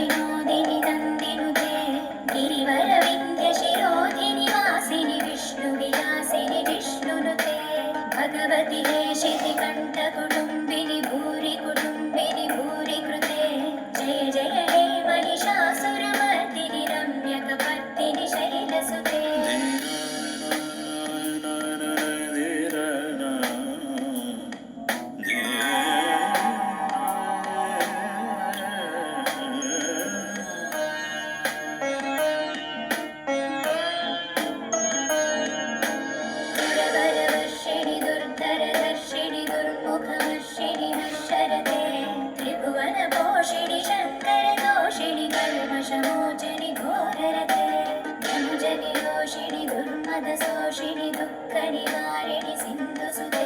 विनोदिनि नन्दिनुते गिरिवरविन्द्यशिरोधिनि वासिनि विष्णुविलासिनि विष्णुनुते भगवति हेशितिकण्ठकुटुम्बिनि भूरि कुटुम्बिनि भूरि कृते जय जय हे महिषासुरमर्दिनि रम्यकपर्दिनि शैलसुते दुरवरवर्षिणि दुर्धरदर्शिणि दुर्मुखवर्षिणि नश्यरते त्रिभुवनपोषिणि शङ्करदोषिणि कल्मषमोचनि घोररते धनुजनि रोषिणि दुर्मदशोषिणि दुःखनिवारिणि सिन्धुसुते